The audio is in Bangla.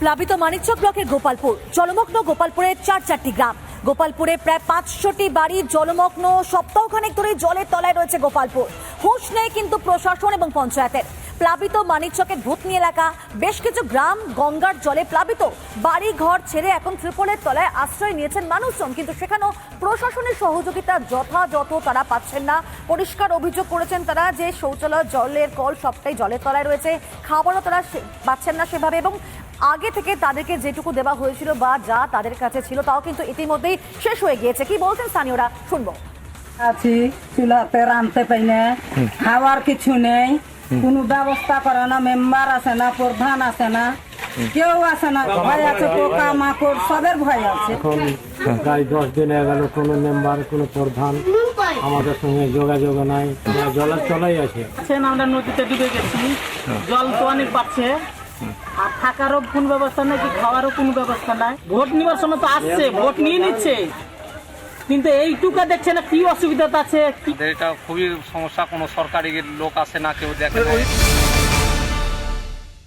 প্লাবিত মানিকচক ব্লকের গোপালপুর। জলমগ্ন গোপালপুরের চারটি গ্রাম। গোপালপুরে প্রায় 500টি বাড়ি জলমগ্ন। সপ্তাহখানেক ধরে জলের তলায় রয়েছে গোপালপুর। হুঁশ নেই কিন্তু প্রশাসন এবং পঞ্চায়েতের। প্লাবিত মানিকচকের ভূতনি এলাকা, বেশ কিছু গ্রাম গঙ্গার জলে প্লাবিত। বাড়ি ঘর ছেড়ে এখন ত্রিপলের তলায় আশ্রয় নিয়েছেন মানুষজন, কিন্তু সেখানেও প্রশাসনের সহযোগিতা যথাযথ তারা পাচ্ছেন না। পরিষ্কার অভিযোগ করেছেন তারা যে শৌচালয়, জলের কল সবটাই জলের তলায় রয়েছে। খাবারও তারা পাচ্ছেন না সেভাবে, এবং আগে থেকে তাদেরকে যেটুকু দেওয়া হয়েছিল বা যা তাদের কাছে ছিল তাও কিন্তু ইতিমধ্যেই শেষ হয়ে গিয়েছে। কি বলছেন স্থানীয়রা, শুনবো। আছি, চুলাতে রাঁধতে পাই না, খাওয়ার কিছু নেই, কোনো ব্যবস্থা করে না, মেম্বার আছে না, প্রধান আছে না, কেউ আছে না, ভয় আছে, পোকা মাকড় সবের ভয় আছে। এখন প্রায় 10 দিন হয়ে গেল, কোনো মেম্বার কোনো প্রধান আমাদের সঙ্গে যোগাযোগ নাই। জলের তলাই আছে। আমরা নদীতে ডুবে গেছি, জল তো অনেক বাড়ছে, আর থাকারও কোনো ব্যবস্থা নাই, কি খাওয়ারও কোনো ব্যবস্থা নাই। ভোট নেওয়ার সময় তো আসছে, ভোট নিয়ে নিচ্ছে, কিন্তু এইটুকা দেখছে না কি অসুবিধা আছে। এটা খুবই সমস্যা, কোনো সরকারি লোক আসে না, কেউ দেখে না।